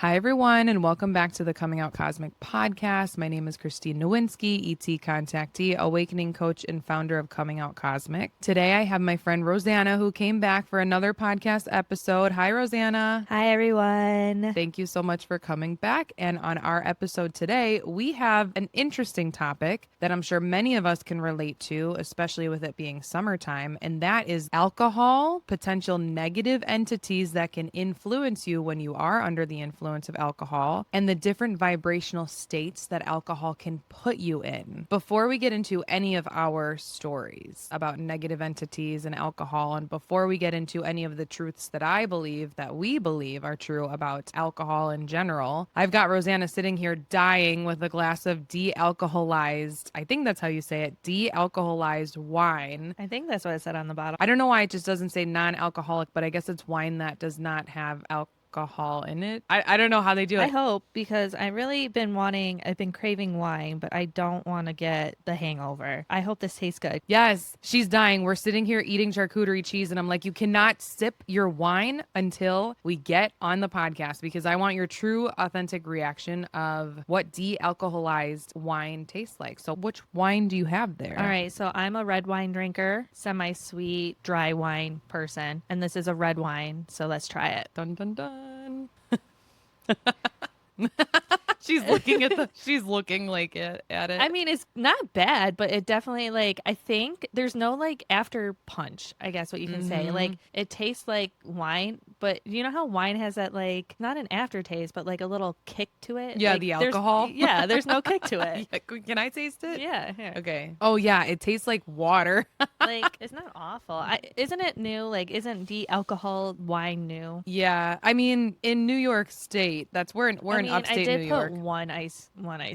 Hi, everyone, and welcome back to the Coming Out Cosmic podcast. My name is Christine Nowinski, ET Contactee, awakening coach and founder of Coming Out Cosmic. Today, I have my friend Rosanna, who came back for another podcast episode. Hi, Rosanna. Hi, everyone. Thank you so much for coming back. And on our episode today, we have an interesting topic that I'm sure many of us can relate to, especially with it being summertime, and that is alcohol, potential negative entities that can influence you when you are under the influence of alcohol, and the different vibrational states that alcohol can put you in. Before we get into any of our stories about negative entities and alcohol, and before we get into any of the truths that I believe that we believe are true about alcohol in general, I've got Rosanna sitting here dying with a glass of de-alcoholized, I think that's how you say it, de-alcoholized wine. I think that's what it said on the bottle. I don't know why it just doesn't say non-alcoholic, but I guess it's wine that does not have alcohol in it. I don't know how they do it. I hope, because I've been craving wine, but I don't want to get the hangover. I hope this tastes good. Yes, she's dying. We're sitting here eating charcuterie cheese, and I'm like, you cannot sip your wine until we get on the podcast, because I want your true, authentic reaction of what de-alcoholized wine tastes like. So which wine do you have there? All right, so I'm a red wine drinker, semi-sweet, dry wine person, and this is a red wine, so let's try it. Dun, dun, dun. She's looking like at it. I mean, it's not bad, but it definitely, I think there's no, after punch, I guess what you can say. It tastes like wine, but you know how wine has that, not an aftertaste, but, a little kick to it? Yeah, the alcohol? There's no kick to it. Yeah, can I taste it? Yeah, here. Okay. Oh, yeah, it tastes like water. It's not awful. Isn't it new? Isn't de-alcohol wine new? Yeah, I mean, in New York State, we're in upstate New York. I did put one ice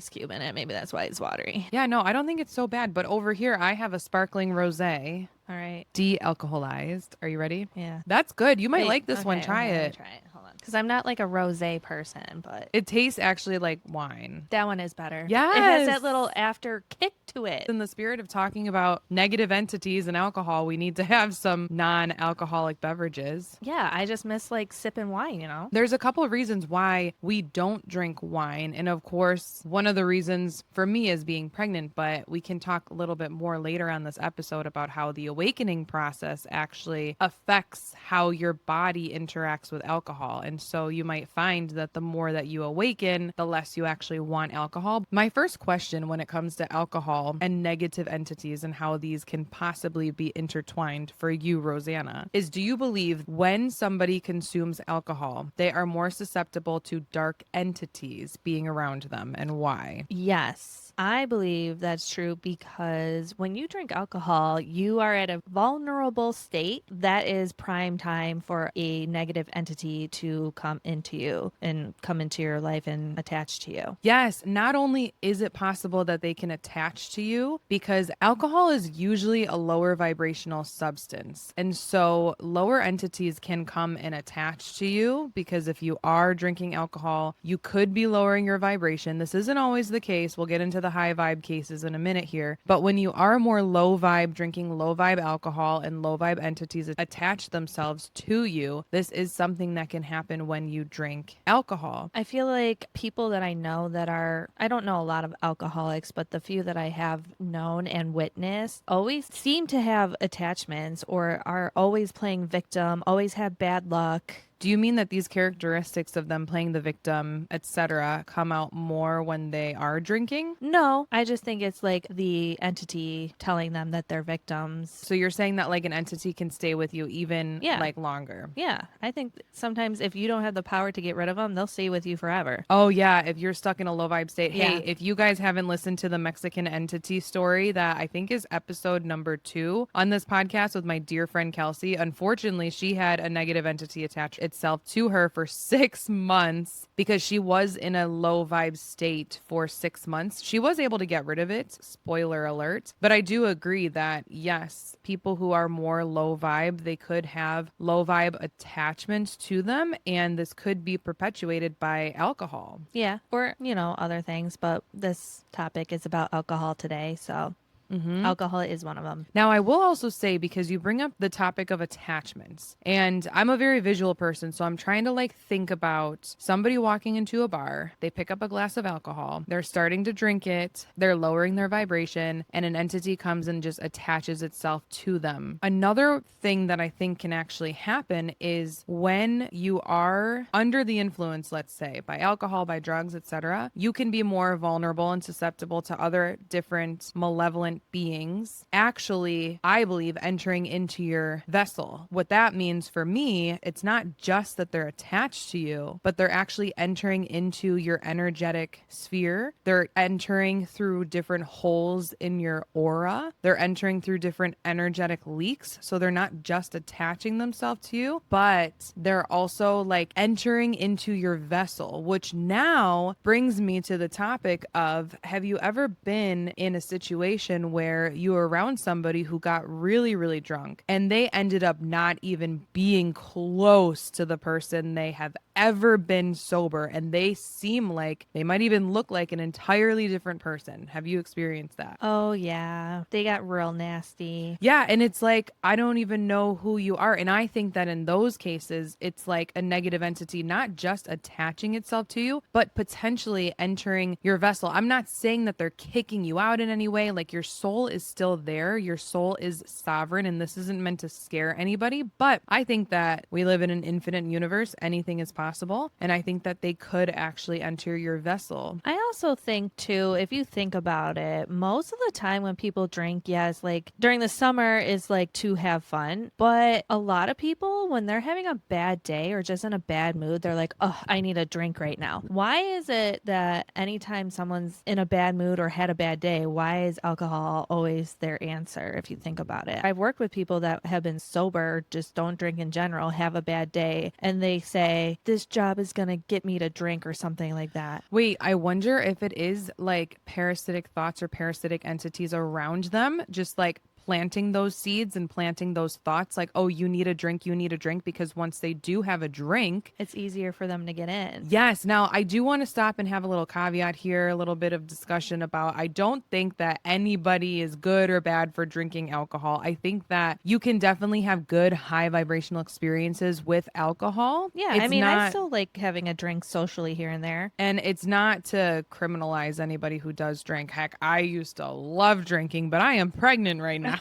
cube in it. Maybe that's why it's watery. Yeah, no, I don't think it's so bad. But over here, I have a sparkling rosé, All right. de-alcoholized. Are you ready? Yeah. That's good. You might Wait, like this one. okay, Try let me it. try it. Hold on. Because I'm not a rosé person, but It tastes actually like wine. that one is better. Yes. It has that little after kick to it. In the spirit of talking about negative entities and alcohol, we need to have some non-alcoholic beverages. Yeah, I just miss sipping wine, you know? There's a couple of reasons why we don't drink wine. And of course, one of the reasons for me is being pregnant, but we can talk a little bit more later on this episode about how the awakening process actually affects how your body interacts with alcohol. And so you might find that the more that you awaken, the less you actually want alcohol. My first question when it comes to alcohol and negative entities and how these can possibly be intertwined for you, Rosanna, is do you believe when somebody consumes alcohol, they are more susceptible to dark entities being around them, and why? Yes. I believe that's true because when you drink alcohol, you are at a vulnerable state. That is prime time for a negative entity to come into you and come into your life and attach to you. Yes, not only is it possible that they can attach to you, because alcohol is usually a lower vibrational substance. And so lower entities can come and attach to you, because if you are drinking alcohol, you could be lowering your vibration. This isn't always the case. We'll get into the high vibe cases in a minute here. But when you are more low vibe, drinking low vibe alcohol, and low vibe entities attach themselves to you, this is something that can happen when you drink alcohol. I feel like people that I know I don't know a lot of alcoholics, but the few that I have known and witnessed always seem to have attachments or are always playing victim, always have bad luck. Do you mean that these characteristics of them playing the victim, etc., come out more when they are drinking? No, I just think it's the entity telling them that they're victims. So you're saying that an entity can stay with you even longer? Yeah, I think sometimes if you don't have the power to get rid of them, they'll stay with you forever. Oh yeah, if you're stuck in a low vibe state. Yeah. Hey, if you guys haven't listened to the Mexican entity story that I think is episode number 2 on this podcast with my dear friend Kelsey, unfortunately she had a negative entity attach itself to her for 6 months because she was in a low vibe state for 6 months. She was able to get rid of it, spoiler alert. But I do agree that yes, people who are more low vibe, they could have low vibe attachments to them, and this could be perpetuated by alcohol. Yeah, or other things, but this topic is about alcohol today, so Alcohol is one of them. Now, I will also say, because you bring up the topic of attachments, and I'm a very visual person, so I'm trying to like think about somebody walking into a bar, they pick up a glass of alcohol, they're starting to drink it, they're lowering their vibration, and an entity comes and just attaches itself to them. Another thing that I think can actually happen is when you are under the influence, let's say, by alcohol, by drugs, etc., you can be more vulnerable and susceptible to other different malevolent beings actually, I believe, entering into your vessel. What that means for me, it's not just that they're attached to you, but they're actually entering into your energetic sphere. They're entering through different holes in your aura. They're entering through different energetic leaks. So they're not just attaching themselves to you, but they're also like entering into your vessel, which now brings me to the topic of, have you ever been in a situation where you were around somebody who got really, really drunk and they ended up not even being close to the person they have ever been sober, and they seem like they might even look like an entirely different person? Have you experienced that? Oh, yeah. They got real nasty. Yeah, and it's like, I don't even know who you are. And I think that in those cases, it's like a negative entity not just attaching itself to you, but potentially entering your vessel. I'm not saying that they're kicking you out in any way. Like, your soul is still there. Your soul is sovereign, and this isn't meant to scare anybody. But I think that we live in an infinite universe. Anything is possible. And I think that they could actually enter your vessel. I also think, too, if you think about it, most of the time when people drink, yes, like during the summer is like to have fun. But a lot of people, when they're having a bad day or just in a bad mood, they're like, oh, I need a drink right now. Why is it that anytime someone's in a bad mood or had a bad day, why is alcohol always their answer, if you think about it? I've worked with people that have been sober, just don't drink in general, have a bad day, and they say, this job is going to get me to drink or something like that. Wait, I wonder if it is like parasitic thoughts or parasitic entities around them, just like planting those seeds and planting those thoughts like, oh, you need a drink, because once they do have a drink, it's easier for them to get in. Yes. Now, I do want to stop and have a little caveat here, a little bit of discussion about, I don't think that anybody is good or bad for drinking alcohol. I think that you can definitely have good high vibrational experiences with alcohol. Yeah, It's I mean, not, I still like having a drink socially here and there. and it's not to criminalize anybody who does drink. Heck, I used to love drinking, but I am pregnant right now.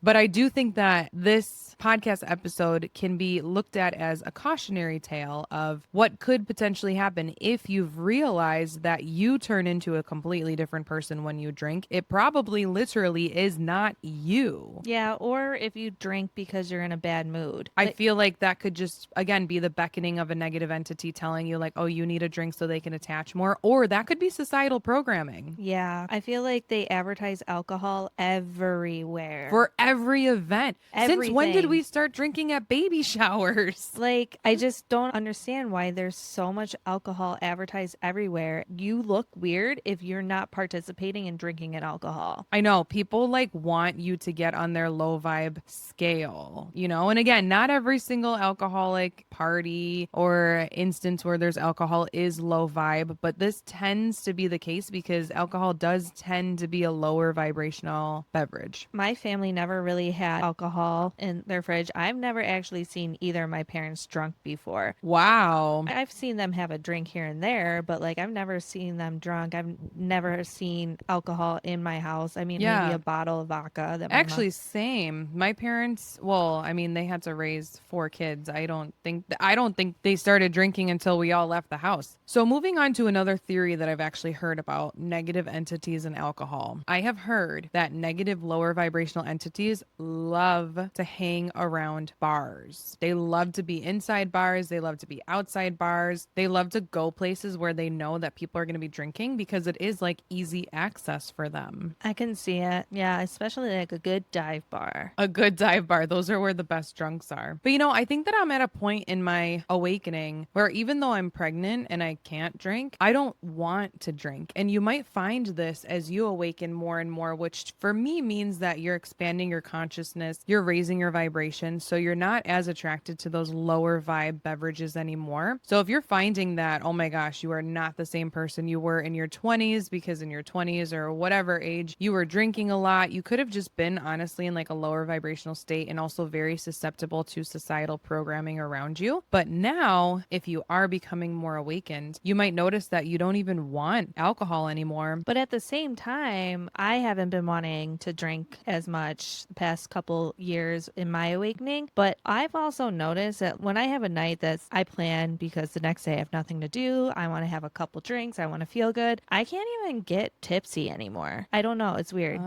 But I do think that this podcast episode can be looked at as a cautionary tale of what could potentially happen if you've realized that you turn into a completely different person when you drink. It probably literally is not you. Yeah, or if you drink because you're in a bad mood. I feel like that could just, again, be the beckoning of a negative entity telling you, like, oh, you need a drink so they can attach more. Or that could be societal programming. Yeah, I feel like they advertise alcohol everywhere. For every event. Since when did Everything. we start drinking at baby showers? Like, I just don't understand why there's so much alcohol advertised everywhere. You look weird if you're not participating in drinking an alcohol. I know people like want you to get on their low vibe scale, you know? And again, not every single alcoholic party or instance where there's alcohol is low vibe, but this tends to be the case because alcohol does tend to be a lower vibrational beverage. My family never really had alcohol in their fridge. I've never actually seen either of my parents drunk before. Wow. I've seen them have a drink here and there, but like I've never seen them drunk. I've never seen alcohol in my house. I mean, Yeah. maybe a bottle of vodka. That my Actually, same. My parents, well, I mean, they had to raise 4 kids. I don't think they started drinking until we all left the house. So moving on to another theory that I've actually heard about negative entities and alcohol. I have heard that negative lower vibrational entities love to hang around bars. They love to be inside bars. They love to be outside bars. They love to go places where they know that people are going to be drinking because it is like easy access for them. I can see it. Yeah, especially like a good dive bar. A good dive bar. Those are where the best drunks are. But you know, I think that I'm at a point in my awakening where even though I'm pregnant and I can't drink, I don't want to drink. And you might find this as you awaken more and more, which for me means that you're expanding expanding your consciousness, you're raising your vibration. So you're not as attracted to those lower vibe beverages anymore. So if you're finding that, oh my gosh, you are not the same person you were in your 20s, because in your 20s or whatever age you were drinking a lot, you could have just been honestly in like a lower vibrational state and also very susceptible to societal programming around you. But now, if you are becoming more awakened, you might notice that you don't even want alcohol anymore. But at the same time, I haven't been wanting to drink as much the past couple years in my awakening. But I've also noticed that when I have a night that I plan because the next day I have nothing to do, I want to have a couple drinks, I want to feel good, I can't even get tipsy anymore. I don't know. It's weird.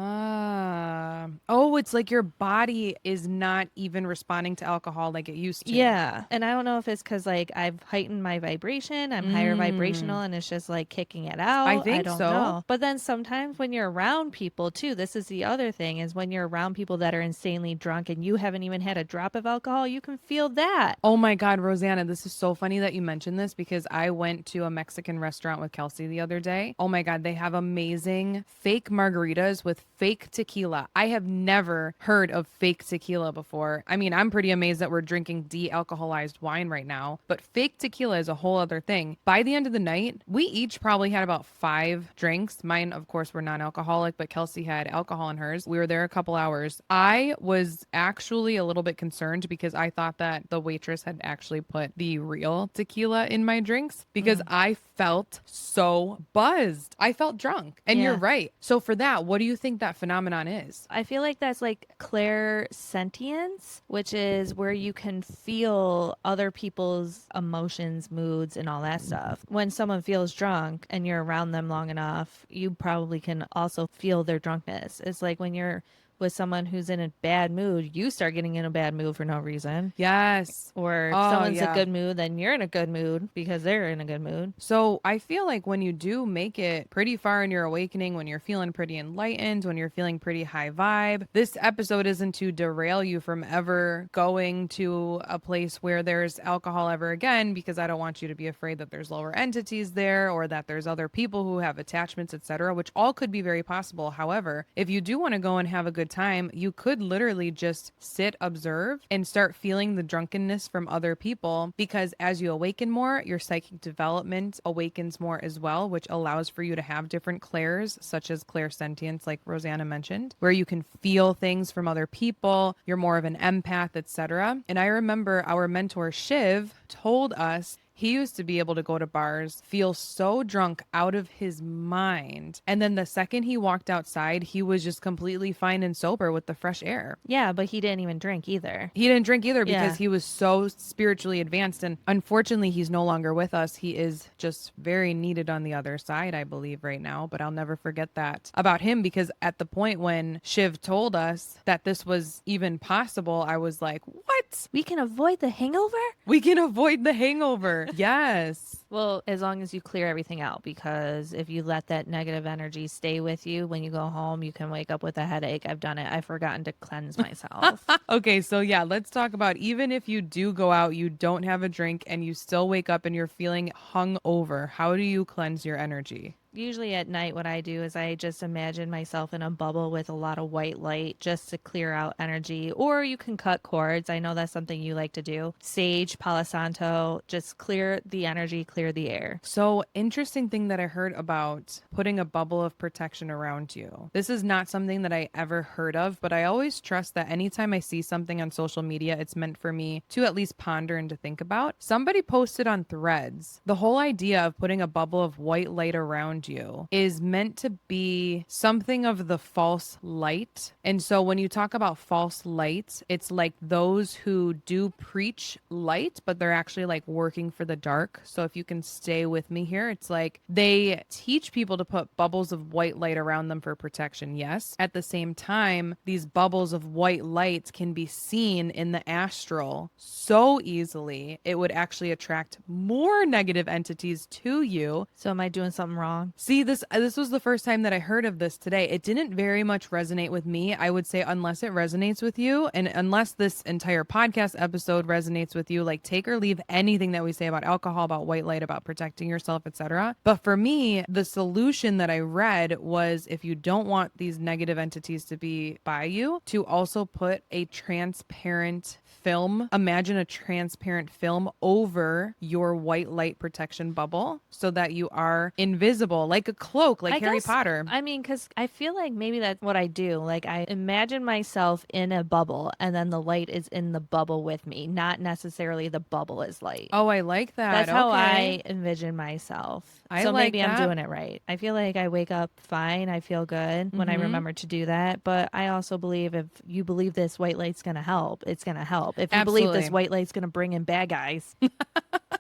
Oh, it's like your body is not even responding to alcohol like it used to. Yeah. And I don't know if it's because like I've heightened my vibration, I'm higher vibrational, and it's just like kicking it out. I think don't so. know. But then sometimes when you're around people too, this is the other thing, is when you're around people that are insanely drunk and you haven't even had a drop of alcohol, you can feel that. Oh my God, Rosanna, this is so funny that you mentioned this, because I went to a Mexican restaurant with Kelsey the other day. Oh my God, they have amazing fake margaritas with fake tequila. I have never heard of fake tequila before. I mean, I'm pretty amazed that we're drinking de-alcoholized wine right now, but fake tequila is a whole other thing. By the end of the night, we each probably had about 5 drinks. Mine, of course, were non-alcoholic, but Kelsey had alcohol in hers. We were there a couple hours. I was actually a little bit concerned because I thought that the waitress had actually put the real tequila in my drinks, because I felt so buzzed. I felt drunk. And you're right. So for that, what do you think that phenomenon is? I feel like that's like clairsentience, which is where you can feel other people's emotions, moods, and all that stuff. When someone feels drunk and you're around them long enough, you probably can also feel their drunkenness. It's like when you're with someone who's in a bad mood, you start getting in a bad mood for no reason. Yes. Or if someone's in a good mood, then you're in a good mood because they're in a good mood. So I feel like when you do make it pretty far in your awakening, when you're feeling pretty enlightened, when you're feeling pretty high vibe, this episode isn't to derail you from ever going to a place where there's alcohol ever again, because I don't want you to be afraid that there's lower entities there or that there's other people who have attachments, etc., which all could be very possible. However, if you do want to go and have a good time, you could literally just sit, observe, and start feeling the drunkenness from other people, because as you awaken more, your psychic development awakens more as well, which allows for you to have different clairs, such as clairsentience, like Rosanna mentioned, where you can feel things from other people. You're more of an empath, etc. And I remember our mentor Shiv told us he used to be able to go to bars, feel so drunk out of his mind. And then the second he walked outside, he was just completely fine and sober with the fresh air. Yeah, but he didn't even drink either. He didn't drink either because he was so spiritually advanced. And unfortunately, he's no longer with us. He is just very needed on the other side, I believe, right now. But I'll never forget that about him, because at the point when Shiv told us that this was even possible, I was like, what? We can avoid the hangover? We can avoid the hangover. Yes. Well, as long as you clear everything out, because if you let that negative energy stay with you, when you go home, you can wake up with a headache. I've done it. I've forgotten to cleanse myself. Okay, so yeah, let's talk about, even if you do go out, you don't have a drink, and you still wake up and you're feeling hung over, how do you cleanse your energy? Usually at night, what I do is I just imagine myself in a bubble with a lot of white light just to clear out energy. Or you can cut cords. I know that's something you like to do. Sage, Palo Santo, just clear the energy, clear the air. So, interesting thing that I heard about putting a bubble of protection around you. This is not something that I ever heard of, but I always trust that anytime I see something on social media, it's meant for me to at least ponder and to think about. Somebody posted on Threads, the whole idea of putting a bubble of white light around you is meant to be something of the false light. And so when you talk about false light, it's like those who do preach light, but they're actually like working for the dark. So if you can stay with me here, it's like they teach people to put bubbles of white light around them for protection. Yes. At the same time, these bubbles of white light can be seen in the astral so easily, it would actually attract more negative entities to you. So am I doing something wrong? wrong. See, this was the first time that I heard of this today. It didn't very much resonate with me. I would say unless it resonates with you, and unless this entire podcast episode resonates with you, like take or leave anything that we say about alcohol, about white light, about protecting yourself, etc. But for me, the solution that I read was if you don't want these negative entities to be by you, to also put a transparent film. Imagine a transparent film over your white light protection bubble so that you are invisible, like a cloak, like I Harry guess, Potter. I mean, because I feel like maybe that's what I do. Like, I imagine myself in a bubble, and then the light is in the bubble with me, not necessarily the bubble is light. Oh, I like that. That's how Okay. I envision myself. I So like maybe I'm that. doing it right. I feel like I wake up fine. I feel good when I Mm-hmm. remember to do that. But I also believe if you believe this white light's going to help, it's going to help. If you believe this Absolutely. white light's going to bring in bad guys,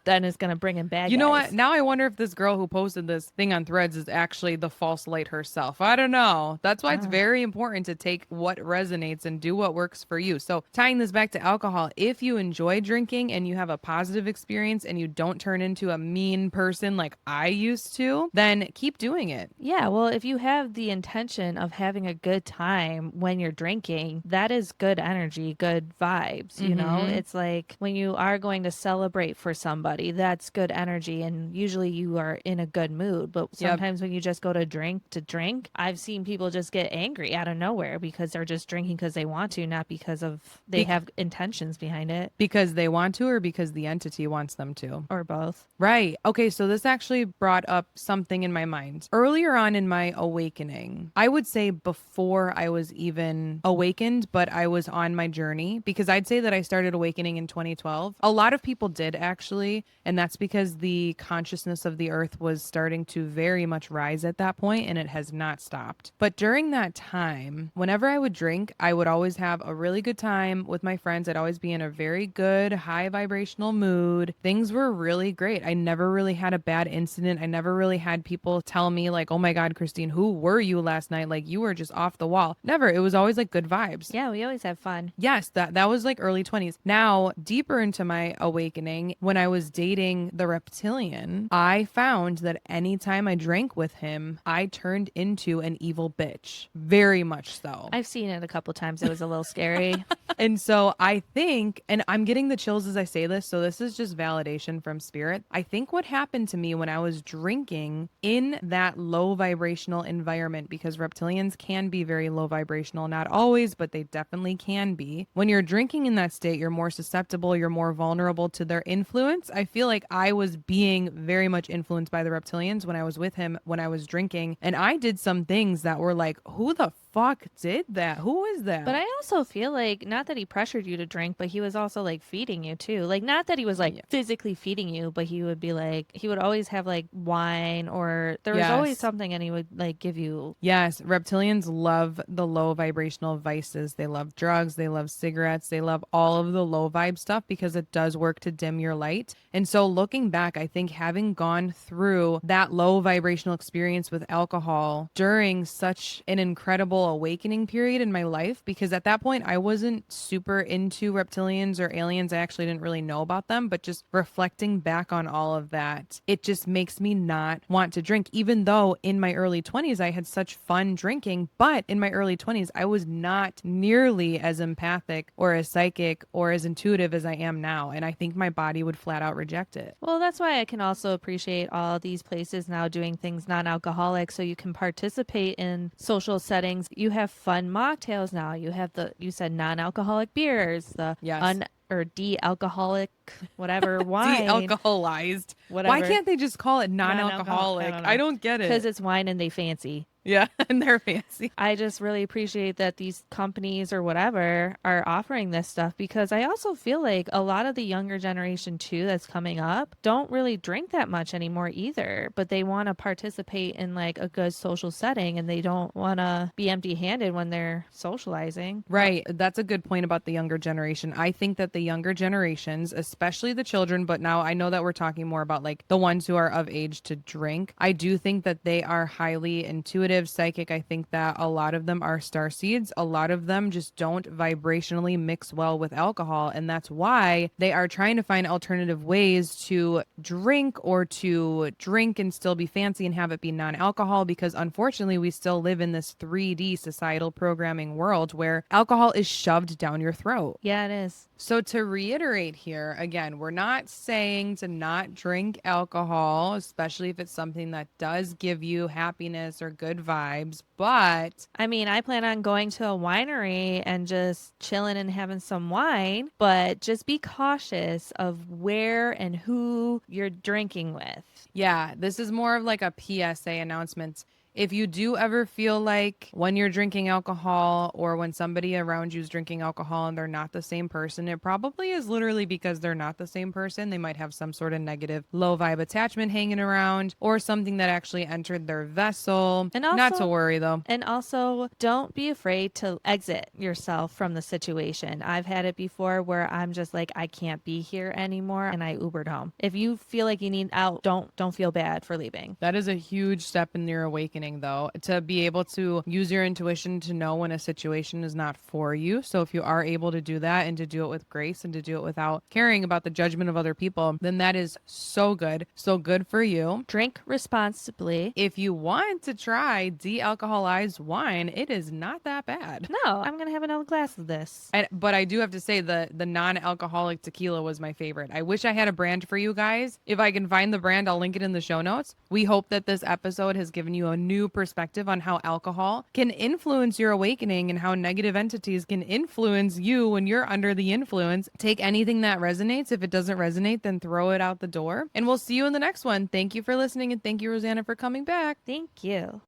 then it's going to bring in bad You know what? guys. Now I wonder if this girl who posted this thing on Threads is actually the false light herself. I don't know. That's why it's Ah. very important to take what resonates and do what works for you. So, tying this back to alcohol, if you enjoy drinking and you have a positive experience and you don't turn into a mean person like I used to, then keep doing it. Yeah, well, if you have the intention of having a good time when you're drinking, that is good energy, good vibes, you know? Mm-hmm. It's like when you are going to celebrate for somebody, that's good energy and usually you are in a good mood. But Yep. sometimes when you just go to drink, I've seen people just get angry out of nowhere because they're just drinking because they want to, not because of they Bec- have intentions behind it, because they want to or because the entity wants them to. or both. Right. Okay. So this actually brought up something in my mind. Earlier on in my awakening, I would say before I was even awakened, but I was on my journey because I'd say that I started awakening in 2012. A lot of people did actually. And that's because the consciousness of the earth was starting to very much rise at that point and it has not stopped. But during that time, whenever I would drink, I would always have a really good time with my friends. I'd always be in a very good, high vibrational mood. Things were really great. I never really had a bad incident. I never really had people tell me like, "Oh my God, Christine, who were you last night? Like you were just off the wall." Never. It was always like good vibes. Yeah, we always have fun. Yes, that was like early 20s. Now, deeper into my awakening, when I was dating the reptilian, I found that anytime I drank with him, I turned into an evil bitch. Very much so. I've seen it a couple times. It was a little scary. And so I think, and I'm getting the chills as I say this, so this is just validation from spirit. I think what happened to me when I was drinking in that low vibrational environment, because reptilians can be very low vibrational, not always, but they definitely can be. When you're drinking in that state, you're more susceptible, you're more vulnerable to their influence. I feel like I was being very much influenced by the reptilians when I was with him, when I was drinking, and I did some things that were like, who the fuck did that? Who is that? But I also feel like not that he pressured you to drink, but he was also like feeding you too. Like not that he was like physically feeding you, but he would be like he would always have like wine or there was always Yes. something and he would like give you Yes, reptilians love the low vibrational vices. They love drugs, they love cigarettes, they love all of the low vibe stuff because it does work to dim your light. And so looking back, I think having gone through that low vibrational experience with alcohol during such an incredible awakening period in my life, because at that point I wasn't super into reptilians or aliens. I actually didn't really know about them, but just reflecting back on all of that, it just makes me not want to drink, even though in my early 20s I had such fun drinking. But in my early 20s, I was not nearly as empathic or as psychic or as intuitive as I am now. And I think my body would flat out reject it. well, that's why I can also appreciate all these places now doing things non-alcoholic so you can participate in social settings. You have fun mocktails now. You have you said non-alcoholic beers, the Yes. or de-alcoholic whatever wine. De-alcoholized. Whatever. Why can't they just call it Non-alcoholic. non-alcoholic? I don't I know. don't get Because it. it's wine and they fancy. Yeah, and they're fancy. I just really appreciate that these companies or whatever are offering this stuff because I also feel like a lot of the younger generation too that's coming up don't really drink that much anymore either, but they want to participate in like a good social setting and they don't want to be empty-handed when they're socializing. Right. That's a good point about the younger generation. I think that the younger generations, especially the children, but now I know that we're talking more about like the ones who are of age to drink. I do think that they are highly intuitive intuitive psychic, I think that a lot of them are star seeds. A lot of them just don't vibrationally mix well with alcohol. And that's why they are trying to find alternative ways to drink or to drink and still be fancy and have it be non-alcohol, because unfortunately we still live in this 3D societal programming world where alcohol is shoved down your throat. Yeah, it is. So to reiterate here, again, we're not saying to not drink alcohol, especially if it's something that does give you happiness or good vibes, but I mean, I plan on going to a winery and just chilling and having some wine, but just be cautious of where and who you're drinking with. yeah, this is more of like a PSA announcement. If you do ever feel like when you're drinking alcohol or when somebody around you is drinking alcohol and they're not the same person, it probably is literally because they're not the same person. They might have some sort of negative low vibe attachment hanging around or something that actually entered their vessel. And Not to also- worry though. And also, don't be afraid to exit yourself from the situation. I've had it before where I'm just like, I can't be here anymore, and I Ubered home. If you feel like you need out, don't feel bad for leaving. That is a huge step in your awakening, though, to be able to use your intuition to know when a situation is not for you. So if you are able to do that and to do it with grace and to do it without caring about the judgment of other people, then that is so good. So good for you. Drink responsibly. If you want to try de-alcoholized wine, it is not that bad. No, I'm going to have another glass of this. But I do have to say the non-alcoholic tequila was my favorite. I wish I had a brand for you guys. If I can find the brand, I'll link it in the show notes. We hope that this episode has given you a new perspective on how alcohol can influence your awakening and how negative entities can influence you when you're under the influence. Take anything that resonates. If it doesn't resonate, then throw it out the door. And we'll see you in the next one. Thank you for listening, and thank you, Rosanna, for coming back. Thank you.